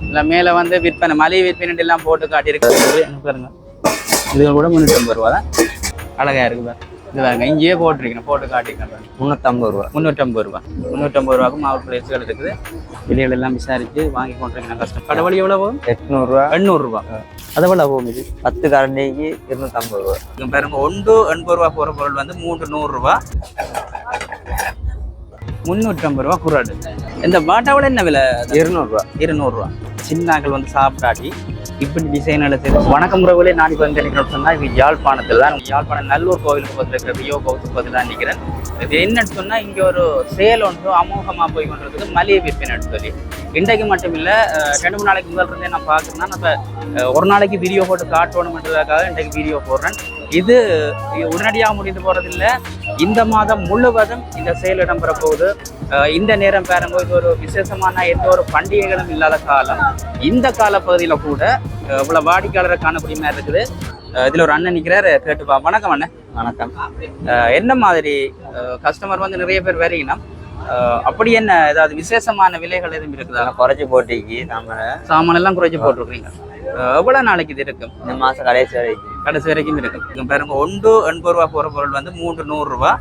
இல்லை மேலே வந்து விற்பனை மலிவு விற்பனை எல்லாம் போட்டு காட்டியிருக்கு பாருங்க. இது கூட 350 ரூபா தான். அழகா இருக்கு பாருங்க. இது பாருங்க இங்கேயே போட்டிருக்கேன், போட்டு காட்டியிருக்கேன். 350 ரூபா. 350 ரூபா. 350 ரூபாய்க்கு மாவு பிளேட்ஸ்கள் இருக்குது. வெளியில் எல்லாம் விசாரிச்சு வாங்கி கொண்டிருக்கேன். கஷ்டம். கடவுள் எவ்வளோ போகும்? 800 ரூபா. 800 ரூபா. அதை விட போகும். இது 10 கரண்டிக்கு 250 ரூபா. பாருங்க 180 ரூபா போகிற பொருள் வந்து 300 ரூபா. 350 ரூபா குறாடு. இந்த பாட்டாவில் என்ன விலை? 200 ரூபா. 200 ரூபா. சின்னாக்கள் வந்து சாப்பிடாட்டி இப்படி டிசைன் எடுத்து. வணக்கம் உறவுகளே, நான் இப்போ வந்து நினைக்கிறேன் சொன்னால் இது யாழ்ப்பாணத்தில் தான். யாழ்ப்பாணம் நல்லூர் கோவிலுக்கு பக்கத்தில் இருக்கிற ரியோ கோவிலுக்கு பக்கத்தில் தான் நிற்கிறேன். இது என்னன்னு சொன்னால் இங்கே ஒரு சேல் ஒன்று அமோகமாக போய் கொண்டிருக்குது, மலிவு விற்பனை சொல்லி. இன்றைக்கு மட்டும் இல்லை, 2-3 நாளைக்கு முதல் இருந்தே நான் பார்க்குறேன்னா நம்ம ஒரு நாளைக்கு வீடியோ போட்டு காட்டணுமென்றதுக்காக இன்றைக்கு வீடியோ போடுறேன். இது உடனடியாக முடிந்து போகிறதில்லை. இந்த மாதம் முழுவதும் இந்த செயல் இடம்பெற போகுது. இந்த நேரம் பாருங்க, இது ஒரு விசேஷமான எந்த ஒரு பண்டிகைகளும் இல்லாத காலம். இந்த காலப்பகுதியில் கூட இவ்வளோ வாடிக்கையாளரை காணக்கூடிய மாதிரி இருக்குது. இதில் ஒரு அண்ணன் நிற்கிறார், கேட்டுப்பா. வணக்கம் அண்ணன். வணக்கம். என்ன மாதிரி கஸ்டமர் வந்து நிறைய பேர் வரீங்கன்னா அப்படி என்ன ஏதாவது விசேஷமான விலைகள் எதுவும் இருக்குதா? குறைச்சி போட்டிக்கு சாமான் எல்லாம் குறைச்சி போட்டிருக்கீங்க. எவ்வளோ நாளைக்கு இது இருக்கும்? இந்த மாதம் கடைசி வரைக்கும் இருக்கும். பாருங்க 180 ரூபா போகிற பொருள் வந்து 300 ரூபா.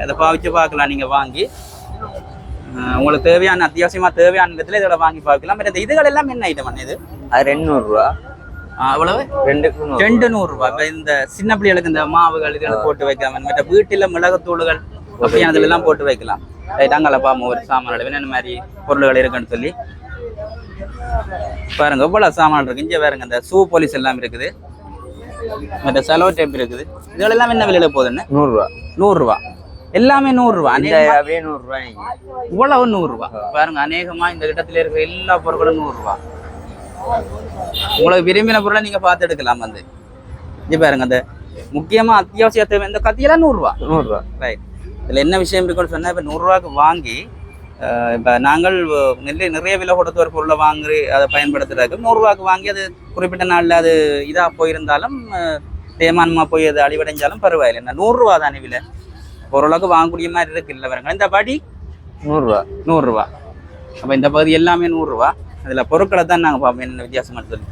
இதை பாவிச்சு பார்க்கலாம். நீங்கள் வாங்கி உங்களுக்கு தேவையான அத்தியாவசியமாக தேவையான இடத்துல இதோட வாங்கி பார்க்கலாம். இந்த இதுகள் எல்லாம் என்ன ஐட்டம் அண்ணன்? இது 200 ரூபா. அவ்வளவு 200 ரூபா. இப்போ இந்த சின்ன பிள்ளைகளுக்கு இந்த மாவுகள் இதெல்லாம் போட்டு வைக்கலாம். மற்ற வீட்டில் மிளகுத்தூளுகள் அப்படியானதுல எல்லாம் போட்டு வைக்கலாம். ரைட்டாங்களப்பா ஒரு சாமான என்ன மாதிரி பொருள்கள் இருக்குன்னு சொல்லி பாருங்க. எவ்வளவு சாமான் இருக்கு. இங்கே பாருங்க, இந்த ஷூ போலீஸ் எல்லாம் இருக்குது, மற்ற செலோ டேப் இருக்குது. இதெல்லாம் என்ன விலையில போகுதுன்னு? 100 ரூபா. 100 ரூபா. எல்லாமே 100 ரூபா. அப்படியே 100 ரூபா. இவ்வளவு 100 ரூபா. பாருங்க, அநேகமா இந்த இடத்துல இருக்கிற எல்லா பொருட்களும் 100 ரூபா. உங்களுக்கு விரும்பின பொருளை நீங்க பார்த்து எடுக்கலாம். வந்து இங்க பாருங்க, அந்த முக்கியமா அத்தியாவசிய தேவை இந்த கத்தியெல்லாம் 100 ரூபா. 100 ரூபா. ரைட். இதுல என்ன விஷயம் இருக்குன்னு சொன்னா, இப்ப 100 ரூபாய்க்கு வாங்கி இப்போ நாங்கள் நிறைய விலை கொடுத்து ஒரு பொருளை வாங்கி அதை பயன்படுத்துறதுக்கு 100 ரூபாய்க்கு வாங்கி அது குறிப்பிட்ட நாளில் அது இதாக போயிருந்தாலும் தேமானமாக போய் அது அழிவடைஞ்சாலும் பரவாயில்லை. என்ன 100 ரூபா தானே விலை. ஓரளவுக்கு வாங்கக்கூடிய மாதிரி இருக்கு. இல்லை வரங்க இந்த பாடி 100 ரூபா. 100 ரூபா. அப்போ இந்த பகுதி எல்லாமே 100 ரூபா. அதில் பொருட்களை தான் நாங்கள் பார்ப்போம் என்ன வித்தியாசமாக சொல்லி.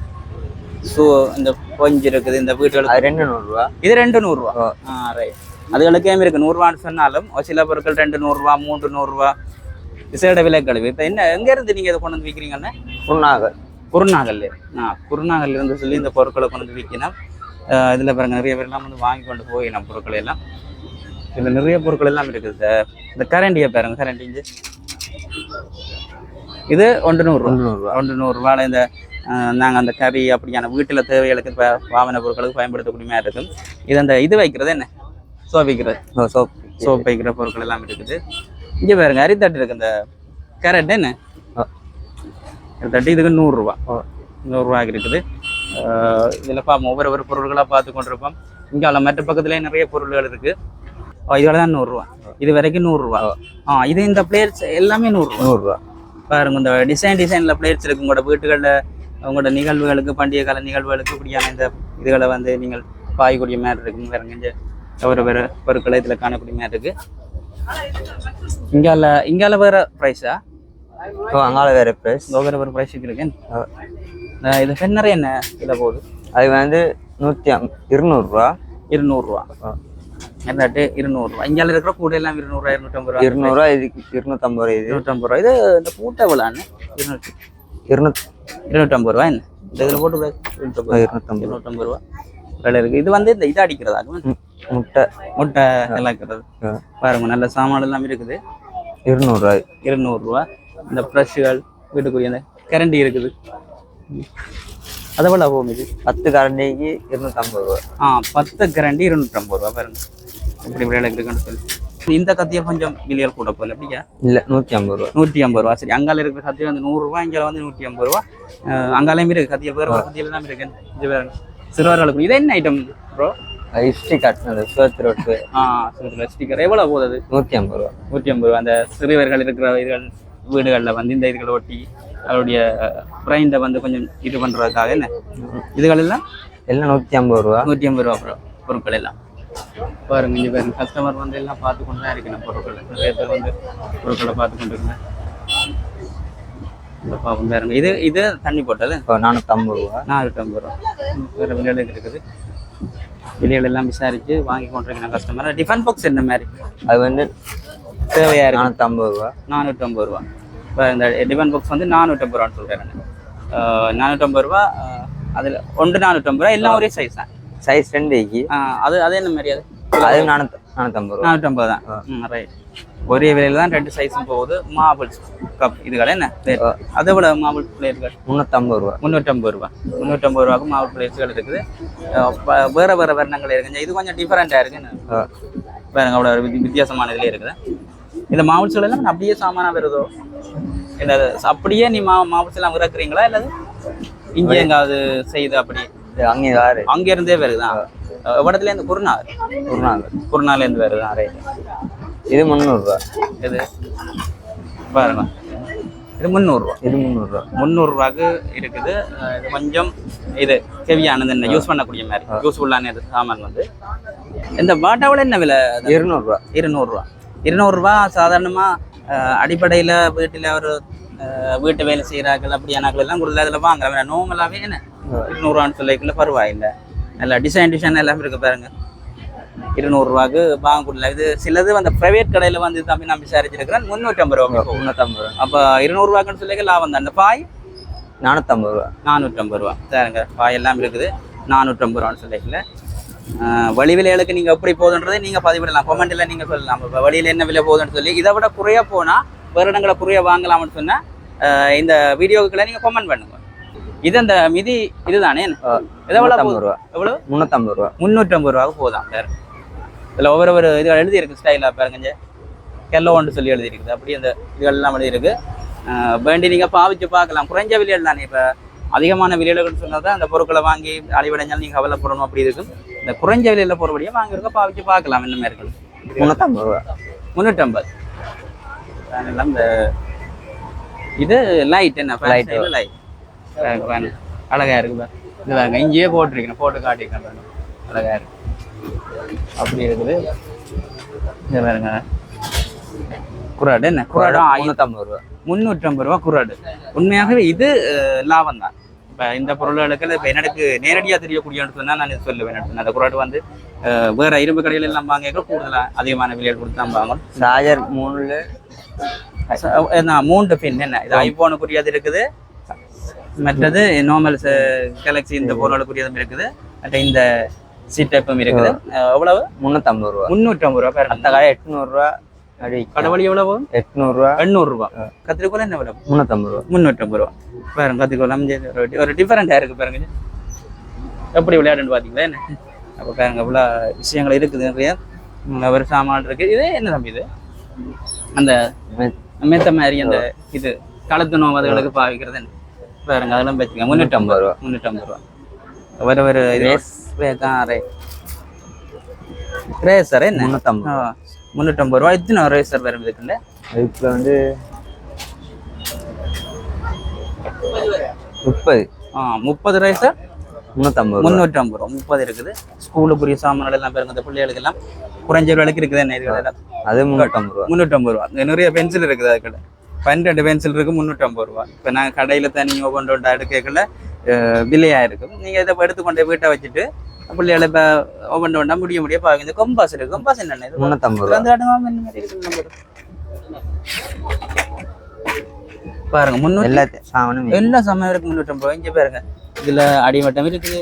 ஸோ இந்த கொஞ்சம் இருக்குது இந்த வீட்டுகளுக்கு 200 ரூபா. இது 200 ரூபா. ரைட். அதுகளுக்கே இருக்கு 100 ரூபான்னு சொன்னாலும் சில பொருட்கள் 200 ரூபா 300 ரூபா விசேட விலை கழிவு. இப்போ என்ன எங்கேருந்து நீங்கள் இதை கொண்டு வந்து விற்கிறீங்கன்னு? குருநாகல். குருநாகல் இருந்து சொல்லி இந்த பொருட்களை கொண்டு வந்து விற்கணும். இதில் பாருங்க நிறைய பேர்லாம் வந்து வாங்கி கொண்டு போயிடலாம் பொருட்களை எல்லாம். இதில் நிறைய பொருட்கள் எல்லாம் இருக்குது. இந்த கரண்டியை பாருங்க, கரண்டி இது 100 ரூபா. 100 ரூபாயில் இந்த நாங்கள் அந்த கறி அப்படியான வீட்டில் தேவைகளுக்கு வாகன பொருட்களுக்கு பயன்படுத்தக்கூடிய மாதிரி இருக்கும். இது அந்த இது வைக்கிறது என்ன சோப் வைக்கிறது, சோப் வைக்கிற பொருட்கள் எல்லாம் இருக்குது. இங்கே பாருங்க அரித்தட்டு இருக்கு. இந்த கேரட் என்ன தட்டு இதுக்கு 100 ரூபா. 100 ரூபாய்க்கு இருக்குது. இதில் ஒவ்வொரு பொருட்களாக பார்த்து கொண்டிருப்போம். இங்கே மற்ற பக்கத்துலேயே நிறைய பொருள்கள் இருக்குது. இதோட தான் 100 ரூபா. இது வரைக்கும் 100 ரூபா. இது இந்த பிளேட்ஸ் எல்லாமே 100 ரூபா. பாருங்க இந்த டிசைனில் பிளேட்ஸ் இருக்கு. உங்களோட வீட்டுகளில் உங்களோட நிகழ்வுகளுக்கு, பண்டிகை கால நிகழ்வுகளுக்கு இப்படியான இந்த இதுகளை வந்து நீங்கள் பாயக்கூடிய மாதிரி இருக்குங்க. பாருங்க இங்கே வேறு பொருட்களை இதில் காணக்கூடிய மாதிரி இருக்கு. இங்கால வேற பிரைஸா? அங்கால வேற பிரைஸ். வேற பிரைஸ் இருக்கு. இது ஃபென்னரே என்ன இதில் போகுது? அது வந்து 200 ரூபா. 200 ரூபா. என்னட்டு 200 ரூபா. இங்கால இருக்கிற கூட எல்லாம் 200 ரூபா 250 ரூபா. 200 ரூபா. இதுக்கு 250 ரூபா. 250 ரூபா. இது இந்த கூட்ட விழான்னு 250 ரூபா. என்ன இந்த இதில் போட்டு 250 ரூபா விலை இருக்கு. இது வந்து இந்த இதை அடிக்கிறதா? முட்டை எல்லாம் இருக்கிறது. பாருங்க நல்ல சாமான் எல்லாம் இருக்குது. 200 ரூபா. 200 ரூபா. இந்த ப்ரஷ்கள் வீட்டுக்குரிய அந்த கரண்டி இருக்குது. அதை விட போகும். இது 10 கரண்டிக்கு 250 ரூபா. 10 கரண்டி 250 ரூபா. பாருங்க இப்படி விலை இருக்குன்னு சொல்லி. இந்த கத்தியை கொஞ்சம் விலையால் கூட போகல. அப்படியா? இல்லை 150 ரூபா. 150 ரூபா. சரி, அங்கால இருக்கிற கத்தியை வந்து 100 ரூபா, இங்கே வந்து 150 ரூபா. அங்காலையும் இருக்கு கத்தியை. வேறு கத்தியில தான் இருக்கு. இது வேற சிறுவர்களுக்கு. இது என்ன ஐட்டம் ப்ரோ? ஸ்டிக்கர். அந்த ஸ்டிக்கர் எவ்வளோ போகுது? 150 ரூபா. 150 ரூபா. அந்த சிறுவர்கள் இருக்கிற இதுகள் வீடுகளில் வந்து இந்த இதுகளை ஒட்டி அவருடைய பிரைண்டை வந்து கொஞ்சம் இது பண்ணுறதுக்காக என்ன இதுகள் எல்லாம் 150 ரூபா. 150 ரூபா பொருட்கள் எல்லாம். பாருங்க இங்கே பாருங்க, கஸ்டமர் வந்து எல்லாம் பார்த்து கொண்டு தான் இருக்கணும் பொருட்கள். நிறைய பேர் வந்து பொருட்களை பார்த்து கொண்டு இருக்கேன். இந்த பாப்போம் பாருங்க. இது இது தண்ணி போட்டது இப்போ 450 ரூபா. 450 ரூபா. வேறு விலைகளுக்கு இருக்குது. விலைகள் எல்லாம் விசாரிச்சு வாங்கி கொண்டிருக்கேன் கஸ்டமர். டிஃபன் பாக்ஸ் என்ன மாதிரி அது வந்து தேவையா இருக்கு? 450 ரூபா. 450 ரூபா. இப்போ இந்த டிஃபன் பாக்ஸ் வந்து 450 ரூபான்னு சொல்கிறேன். 450 ரூபா. அதில் ஒன்று 450 ரூபா. எல்லாம் ஒரே சைஸ் தான். சைஸ் 2 அது அது என்ன மாதிரி அது? அது 450 ரூபா. 450 தான். ரைட். ஒரே விலையில தான் 2 சைஸும் போகுது. மார்பிள்ஸ் கப் இதுகள் என்ன அதை விட மார்பிள் பிளேட்கள் 350 ரூபா. 350 ரூபா. 350 ரூபாய்க்கு மார்பிள் பிளேட்ஸ்கள் இருக்குது. வேற வேற வர்ணங்கள் இருக்குங்க. இது கொஞ்சம் டிஃபரெண்டாக இருக்குன்னு பாருங்க. அவ்வளோ வித்தியாசமான இதுலேயே இருக்குது. இந்த மாவுல்ஸ்கள் எல்லாம் அப்படியே சாமானா வருதோ இல்லை அப்படியே நீ மாவுல்ஸ் எல்லாம் இறக்குறீங்களா இல்லை இங்கே எங்காவது செய்து அப்படி அங்கே யாரு அங்கே இருந்தே வருதுதான்? இடத்துல இருந்து குருநாள்லேருந்து வருதுதான். ரைட். இது 300 ரூபா. இது பாருங்க. இது 300 ரூபா. இது 300 ரூபா. 300 ரூபாய்க்கு இருக்குது. இது கொஞ்சம் இது ஹெவியானது, என்ன யூஸ் பண்ணக்கூடிய மாதிரி யூஸ்ஃபுல்லான இது சாமான் வந்து. இந்த பாட்டாவில் என்ன விலை? 200 ரூபா. 200 ரூபா. 200 ரூபா. சாதாரணமாக அடிப்படையில் வீட்டில் ஒரு வீட்டு வேலை செய்கிறார்கள் அப்படியானாக்கள் எல்லாம் கொடுத்தா அதில் வாங்குறேன். நார்மலாகவே என்ன 200 ரூபான்னு சொல்லிக்கல பரவாயில்லை. நல்லா டிசைன் எல்லாம் இருக்குது பாருங்க. 200 ரூபாய்க்கு வாங்க கொடுல. இது சிலது அந்த ப்ரைவேட் கடையில் வந்து தம்பி நான் விசாரிச்சிருக்கிறேன் 350 ரூபா. 350 ரூபா. அப்போ 200 ரூபாய்க்குன்னு சொல்லி லாபம் தான். அந்த பாய் 450 ரூபா. 450 ரூபா. சரிங்க. பாய் எல்லாம் இருக்குது 450 ரூபான்னு சொல்லிக்கல. வழி விலைகளுக்கு நீங்கள் எப்படி போகுதுன்றதை நீங்கள் பதிவிடலாம். கமெண்ட்டில் நீங்கள் சொல்லலாம். இப்போ வழியில் என்ன விலை போகுதுன்னு சொல்லி. இதை விட குறைய போனால் வேறு இடங்களை குறைய வாங்கலாம்னு சொன்னால் இந்த வீடியோவுக்குள்ள நீங்கள் கமெண்ட் பண்ணுங்க. இது அந்த மிதி இதுதானே? எவ்வளோ ரூபா? எவ்வளோ? 350 ரூபா. 350 ரூபாவுக்கு போதான். வேறு இதில் ஒவ்வொரு இது எழுதியிருக்கு ஸ்டைலாக பாருங்க. கெல்லோன்னு சொல்லி எழுதியிருக்குது. அப்படி அந்த இதுகள்லாம் எழுதியிருக்கு. வேண்டி நீங்கள் பாவிச்சு பார்க்கலாம். குறைஞ்ச விலையில் தானே. இப்போ அதிகமான விலையில்னு சொன்னால் தான் அந்த பொருட்களை வாங்கி அழிவடைஞ்சாலும் நீங்கள் கவலைப்படணும். அப்படி இருக்கும். இந்த குறைஞ்ச விலையில் போகிறபடியாக வாங்கிருக்க பாவிச்சு பார்க்கலாம். என்ன மாதிரி இருக்குது? 350 ரூபா. 350. எல்லாம் இந்த இது லைட் என்ன லைட் அழகா இருக்கு. இதுதாங்க இங்கேயே போட்டிருக்கேன். போட்டு காட்டியிருக்கேன். அழகா இருக்கு. அப்படி இருக்குது. இது பாருங்க. குராடு என்ன? குராடு 350 ரூபா. 350 ரூபா குராடு. உண்மையாகவே இது லாபம் தான். இப்போ இந்த பொருள்களுக்கு இப்போ எனக்கு நேரடியாக தெரியக்கூடியன்னு சொன்னால் நான் சொல்லுவேன். அந்த குராடு வந்து வேற இரும்பு கடையில் எல்லாம் வாங்க கூடுதலாக அதிகமான விலையில் கொடுத்து தான் வாங்கணும். சார்ஜர் 3 பின் என்ன? இது ஐபோனுக்குரியது இருக்குது. மற்றது நார்மல் கேலக்ஸி இந்த பொருளுக்குரியதும் இருக்குது. மற்ற இந்த சீட்டப்பும் இருக்குது. எவ்வளவு? 350 ரூபா. 350 ரூபா. பேர் அந்த காய 800 ரூபா. கடவுளி எவ்வளவு? 800 ரூபா. 800 ரூபா. கத்திரிக்கோள் என்ன விலை? 350 ரூபா. 350 ரூபா. பாருங்க கத்திரிக்கோள் ஒரு டிஃபரெண்டா இருக்கு பாருங்க. எப்படி விளையாடுன்னு பாத்தீங்களா என்ன? அப்ப பாருங்க இவ்வளோ விஷயங்கள் இருக்குது. நிறைய ஒரு சாமான் இருக்கு. இது என்ன தம்பி? இது அந்த மெத்த மாதிரி அந்த இது களத்து நோவதுகளுக்கு பாவிக்கிறது பாருங்க. அதெல்லாம் வச்சுக்கோங்க. 350 ரூபா. 350 ரூபா. ஒரு ரேசர் என்ன? 350 ரூபா. எத்தனை ரேசர் வரும் இதுக்குள்ள? இதுல வந்து 30 ரேசர் 350 ரூபா. 30 இருக்குது. ஸ்கூலுக்குரிய சாமான்கள் எல்லாம் பாருங்க. இந்த பிள்ளைகளுக்கு எல்லாம் குறைஞ்ச விலைக்கு இருக்குது. என்ன இதுகள்? அது 350 ரூபா. 350 ரூபா. நிறைய பென்சில் இருக்குது. அதுக்குள்ள 12 பென்சில் இருக்கு. 350 ரூபா. இப்போ நான் கடையில் தனியாக கொண்டு எடுக்கல விலையாக இருக்கும். நீங்கள் இதை எடுத்துக்கொண்டு வீட்டை வச்சுட்டு பிள்ளைகளை இப்போ ஒவ்வொன்றா முடிய பாருங்க. இந்த கொம்பாஸ் இருக்கு. கொம்பாஸ் என்ன? 350 ரூபா. பாருங்க. எல்லா சாமானும் இருக்கு. 350 ரூபா. இங்கே பாருங்க. இதில் அடிமட்டம் இருக்குது.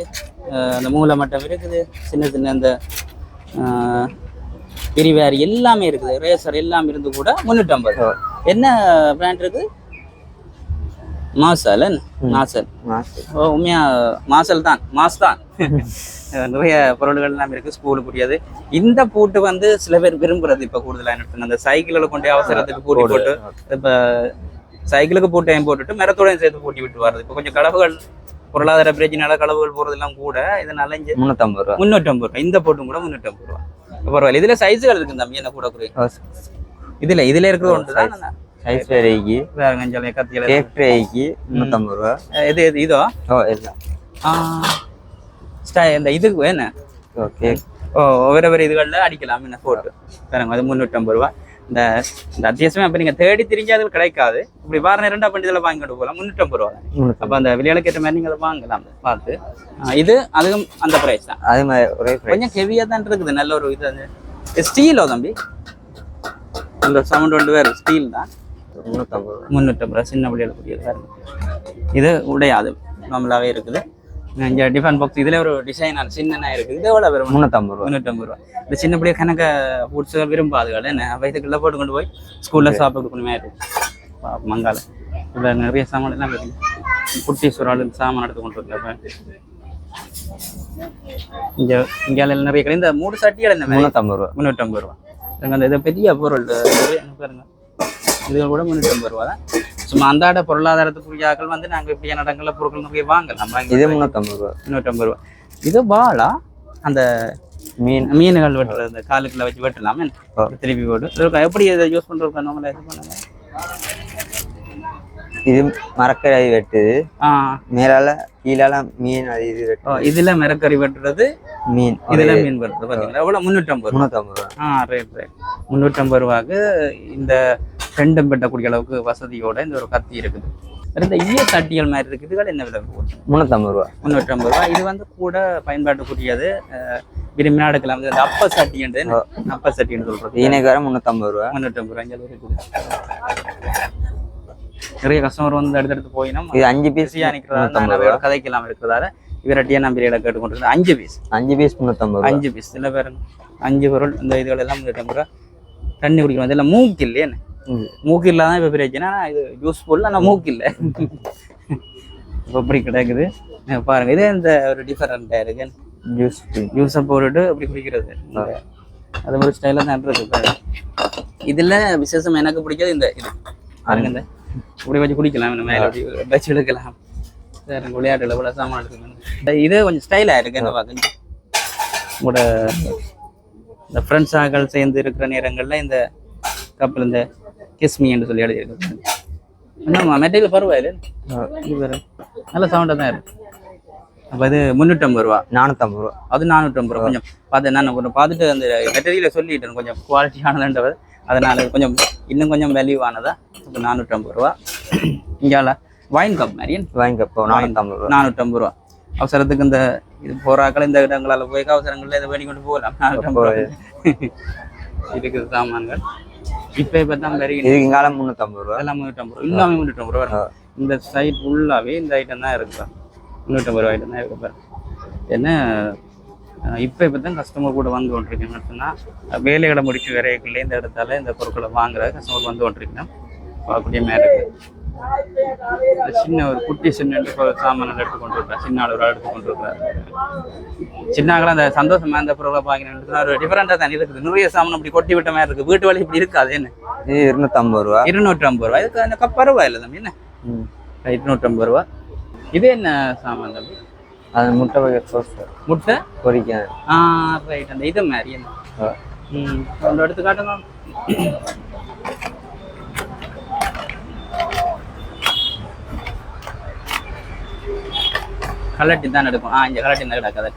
அந்த மூல மட்டம் இருக்குது. சின்ன சின்ன அந்த பிரிவேர் எல்லாமே இருக்குது. ரேசர் எல்லாம் இருந்து கூட 350 ரூபா. என்ன பிராண்ட் இருக்கு? மாசல். உண்மையா மாசல் தான். மாஸ் தான். நிறைய பொருள்கள் எல்லாம் இருக்கு. ஸ்கூலுக்குரியது. இந்த பூட்டு வந்து சில பேர் விரும்புறது. இப்ப கூடுதலா என்ன அந்த சைக்கிள்ல கொண்டு அவசரத்துக்கு பூட்டி போட்டு இப்ப சைக்கிளுக்கு பூட்டையும் போட்டுட்டு மரத்தோடையும் சேர்த்து பூட்டி விட்டு வர்றது. இப்ப கொஞ்சம் களவுகள் பொருளாதார பிரச்சனையால களவுகள் போறதெல்லாம் கூட இதனால 350 ரூபா. 350 ரூபா. இந்த போட்டும் கூட 350 ரூபா. பரவாயில்ல. இதுல சைஸுகள் இருக்கு தம்பி. என்ன கூட குறைய இதுல இருக்கிறது ஒன்றுதான். சைஸ் வேறைக்கு வேற கஞ்சலை கத்தியில கேக்ட்ரேக்கு 350 ரூபா. இது இதோ இந்த இதுக்கு என்ன? ஓகே. ஒவ்வொரு இதுகளில் அடிக்கலாம் என்ன போட்டு பாருங்க. அது 350 ரூபா. இந்த இந்த அத்தியாவசியம் அப்போ நீங்கள் தேடி திரிஞ்சு அது கிடைக்காது. இப்படி வார நேரண்டா பண்ணி இதில் வாங்கி கொண்டு போகலாம். 350 ரூபா தான். அப்போ அந்த விலைகளுக்கு ஏற்ற மாதிரி நீங்கள் அதை வாங்கலாம் பார்த்து. இது அதுவும் அந்த ப்ரைஸ் தான். அதே மாதிரி ஒரே கொஞ்சம் ஹெவியாக தான் இருக்குது. நல்ல ஒரு இது அது ஸ்டீலோ தம்பி, அந்த சவுண்ட் ஒன்று வேறு ஸ்டீல் தான். 350 ரூபா சின்ன விலைகளுக்குரியதாக இருக்குது. இது உடையாது, நார்மலாகவே இருக்குது. இங்கே டிஃபன் பாக்ஸ் இதில் ஒரு டிசைனான சின்னனா இருக்குது. இது எவ்வளோ வரும்? 350 ரூபா. இந்த சின்ன பிள்ளைய கணக்க ஃபுட்ஸு விரும்பாதுகள் என்ன வயதுக்குள்ளே போட்டு கொண்டு போய் ஸ்கூலில் சாப்பிட்டு கொடுக்கணுமே இருக்குது. மங்கால இவ்வளோ நிறைய சாமான் எல்லாம் இருக்குது. குட்டி சுறால் சாமான் எடுத்து கொண்டு இருக்கேன். இங்கே நிறைய கடை. இந்த 3 சட்டிகள் என்ன 350 ரூபா. 350 ரூபா. அந்த இது பெரிய பொருள் பாருங்க, இது கூட 350 ரூபா தான். சும்மா அந்தாட பொருளாதாரத்துக்குரிய ஆக்கள் வந்து நாங்கள் இப்படியான இடங்களில் பொருட்கள் நிறைய வாங்கலாம். இது 350 ரூபா. 350 ரூபா. இது பாலா அந்த மீன்கள் வெட்டுறது, அந்த காலுக்குள்ள வச்சு வெட்டலாமே திருப்பி போட்டு. எப்படி இதை யூஸ் பண்ணுறோம் நம்மள இது பண்ணுங்க. இது மரக்கறி வெட்டுது, மேலால கீழால மீன் அது இது வெட்டும். இதுல மரக்கறி வெட்டுறது மீன், இதுல மீன் வெட்டுறது பார்த்தீங்களா? எவ்வளோ? 350 ரூபா. ரைட். 350 ரூபாய்க்கு இந்த ரெண்டும் வெட்டக்கூடிய அளவுக்கு வசதியோட இந்த ஒரு கத்தி இருக்குது. இந்த ஈய சட்டிகள் மாதிரி இருக்குது. இதுகள் என்ன விலை போகுது? 350 ரூபா. 350 ரூபா. இது வந்து கூட பயன்பாட்டுக்குரியது. விரும்பினா எடுக்கலாம். இந்த அப்ப சட்டின்றது, அப்ப சட்டின்னு சொல்றது. எனக்கு வர 350 ரூபா. 350 ரூபா இங்கே இருக்குது. நிறைய கஸ்டமர் வந்து அடுத்தடுத்து போயினா இது 5 பீஸ் நிற்கிறதா கதைக்கெல்லாம் இருக்கிறதால இவரட்டியா நம்பிக்கையில கேட்டுக்கொண்டு 5 பீஸ் 350 ரூபா. 5 பீஸ் சில பேர் 5 பொருள் இந்த இதுகள் எல்லாம் 350 ரூபா. தண்ணி குடிக்கணும். இதெல்லாம் மூக்கு இல்லையே, மூக்கு இல்லாதான் இப்போ பிரச்சனை. இது யூஸ்ஃபுல், ஆனால் மூக்கு இல்லை. இப்போ அப்படி கிடைக்குது பாருங்க. இதே இந்த ஒரு டிஃபரெண்டாக இருக்கு. ஜூஸை போட்டுட்டு அப்படி குடிக்கிறது அது ஒரு ஸ்டைலாக தான் இருக்கு. இதில் விசேஷம் எனக்கு பிடிக்காது இந்த இது பாருங்க. இந்த இப்படி வச்சு குடிக்கலாம், இந்த மேலே அப்படி வச்சு எடுக்கலாம். சார் விளையாட்டுல இவ்வளோ சாமான் எடுத்துக்கணும். இது கொஞ்சம் ஸ்டைலாக இருக்கு. என்ன பார்க்க உங்களோட இந்த ஃப்ரெண்ட்ஸ் ஆக்கள் சேர்ந்து இருக்கிற நேரங்களில் இந்த கப்பல் இந்த கிஸ்மி என்று சொல்லி எழுதியிருக்கு. என்னம்மா மெட்டீரியல் பரவாயில்ல, நல்ல சவுண்டாக தான் இருக்கு. அப்போ இது 350 ரூபா. 450 ரூபா. அது 450 ரூபா. கொஞ்சம் பார்த்து நான் கொஞ்சம் பார்த்துட்டு அந்த மெட்டீரியலை சொல்லிட்டேன், கொஞ்சம் குவாலிட்டியானதுன்றது. அதனால கொஞ்சம் இன்னும் கொஞ்சம் வேல்யூவானதா. இப்போ 450 ரூபா. இங்கால வைன் கப் மாதிரி வைன் கப் 450 ரூபா. 450 ரூபா. அவசரத்துக்கு இந்த இது போறாக்கள் இந்த இடங்களால் போய் அவசரங்களில் இதை வேண்டி கொண்டு போகலாம். 450 ரூபா இருக்குது சாமான்கள். இப்போ தான் பெரிய இதுக்கு இங்கால 350 ரூபா. எல்லாம் 350 ரூபா. எல்லாமே 350 ரூபா. இந்த சைட் ஃபுல்லாகவே இந்த ஐட்டம் தான் இருக்கு. 350 ரூபா ஐட்டம் தான் இருக்கு பாரு. என்ன இப்போ தான் கஸ்டமர் கூட வந்து கொண்டிருக்கேன்னு சொன்னால் வேலைகளை முடிச்சு வரைக்குள்ளே இந்த இடத்தால இந்த பொருட்களை வாங்குற கஸ்டமர் வந்து கொண்டிருக்கேன். பார்க்கக்கூடிய மேலே இருக்குது. சின்ன ஒரு குட்டி சின்ன சாமான எடுத்து கொண்டு இருக்கிறார். சின்ன அளவு எடுத்து கொண்டு இருக்கிறார். சின்னாக்கெல்லாம் அந்த சந்தோஷமா இந்த பொருளை பார்க்கணும். ஒரு டிஃபரெண்டாக தான் இருக்குது. நிறைய சாமான் அப்படி கொட்டி விட்ட மாதிரி இருக்குது. வீட்டு வழி இப்படி இருக்காது. என்ன 250 ரூபா. 250 ரூபா. இதுக்கு அந்த கப் பரவாயில்லை தம்பி. என்ன 250 ரூபா. இது என்ன சாமான் தம்பி? அது முட்டை முட்டை பொரிக்க. ரைட். அந்த இது மாதிரி என்ன ஒன்று எடுத்து காட்டுங்க. கலட்டி தான் எடுக்கும். இங்கே கலட்டி தான் கிடக்காது.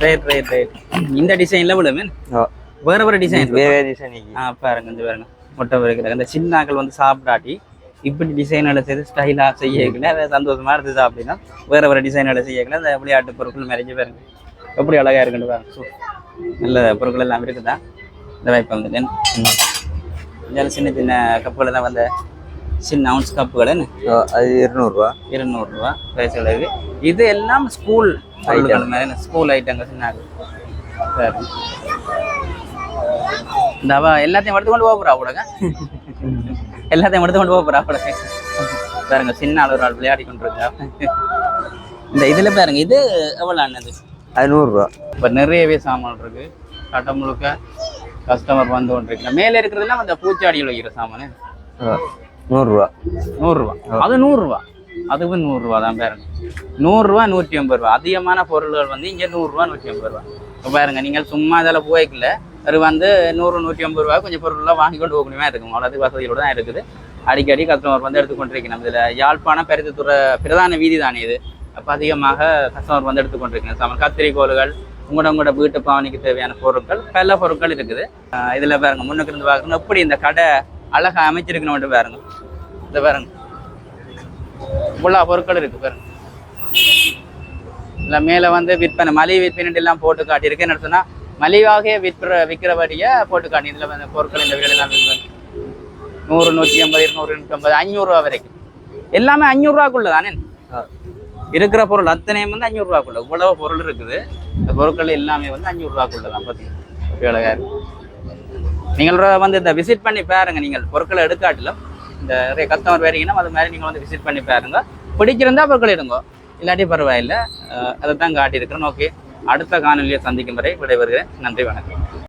Right right right. இந்த டிசைன்ல விட வேற வேற டிசைன் பாருங்க. இந்த பாருங்க முட்டை பொரிக்கிறாங்க. இந்த சின்னாக்கள் வந்து சாப்பிடாட்டி இப்படி டிசைனோட செய்து ஸ்டைலாக செய்யக்கல அதை சந்தோஷமா இருந்தது. அப்படின்னா வேற வேற டிசைனோட செய்யக்கல அந்த விளையாட்டு பொருட்கள் மறைஞ்சு பாருங்க எப்படி அழகா இருக்குன்னு பாருங்க. ஸோ நல்ல பொருட்கள் எல்லாம் இருக்குதா இந்த வாய்ப்பு வந்து சின்ன சின்ன கப்புகள் எல்லாம் வந்த சின்ன அவுன்ஸ் கப்புகள் அது 200 ரூபா. 200 ரூபா பிரைஸ்கள் இருக்கு. இது எல்லாம் ஸ்கூல் பொருட்கள் மாதிரி ஸ்கூல் ஐட்டங்கள் சின்ன சரி. இந்த எல்லாத்தையும் எடுத்து கொண்டு போகிறா கூடங்க. எல்லாத்தையும் எடுத்து கொண்டு போகிறா கூட பாருங்க. சின்ன அளவு நாள் விளையாடி கொண்டு இருக்கா. இந்த இதுல பாருங்க. இது எவ்வளோ ஆனது? அது 100 ரூபா. இப்போ நிறையவே சாமான் இருக்கு. கட்ட முழுக்க கஸ்டமர் வந்து கொண்டு இருக்கு. மேலே இருக்கிறதுலாம் அந்த பூச்சாடிகள் வைக்கிற சாமான் 100 ரூபா. 100 ரூபா. அது 100 ரூபா. அதுவும் 100 ரூபா தான் பாருங்க. 100 ரூபா 150 ரூபா. அதிகமான பொருள்கள் வந்து இங்கே 100 ரூபா 150 ரூபா. இப்போ பாருங்க நீங்கள் சும்மா இதில் போய்க்கல அது வந்து 100 150 ரூபா கொஞ்சம் பொருள்லாம் வாங்கி கொண்டு போகணுமே இருக்கும். அவ்வளோது வசதியோடு தான் இருக்குது. அடிக்கடி கஸ்டமர் வந்து எடுத்துக்கொண்டிருக்கணும். இதில் யாழ்ப்பாணம் பெருத்துறை பிரதான வீதி தானே இது. அப்போ அதிகமாக கஸ்டமர் வந்து எடுத்துக்கொண்டிருக்கணும். சாமான் கத்திரிக்கோள்கள் உங்களோட வீட்டு பாவனைக்கு தேவையான பொருட்கள் பல பொருட்கள் இருக்குது. இதில் பாருங்க, முன்னுக்கு இருந்து பார்க்கணும் எப்படி இந்த கடை அழகாக அமைச்சிருக்கணும் பாருங்க. இந்த பாருங்க இவ்வளோ பொருட்கள் இருக்கு பாருங்க. இல்லை மேலே வந்து விற்பனை மலிவு விற்பனை எல்லாம் போட்டு காட்டியிருக்கு. என்ன சொன்னால் மலிவாக விற்கிறபடியே போட்டு காட்டி. இதில் வந்து பொருட்கள் இந்த விலையெல்லாம் 100, 150, 200, 250, 500 ரூபா வரைக்கும் எல்லாமே 500 ரூபாக்குள்ள தானே இருக்கிற பொருள். அத்தனையும் வந்து 500 ரூபாக்குள்ள இவ்வளவு பொருள் இருக்குது. இந்த பொருட்கள் எல்லாமே வந்து 500 ரூபாக்குள்ள தான். பார்த்தீங்கன்னா நீங்கள் வந்து இந்த விசிட் பண்ணி பாருங்க. நீங்கள் பொருட்களை எடுக்காட்டிலும் இந்த நிறைய கஸ்டமர் வரீங்கன்னா அது மாதிரி நீங்கள் வந்து விசிட் பண்ணி பாருங்க. பிடிச்சிருந்தா பொருட்கள் எடுங்க, இல்லாட்டி பரவாயில்லை. அதை தான் காட்டியிருக்கிறேன். ஓகே, அடுத்த காணொலியை சந்திக்கும் வரை விடைபெறுகிறேன். நன்றி, வணக்கம்.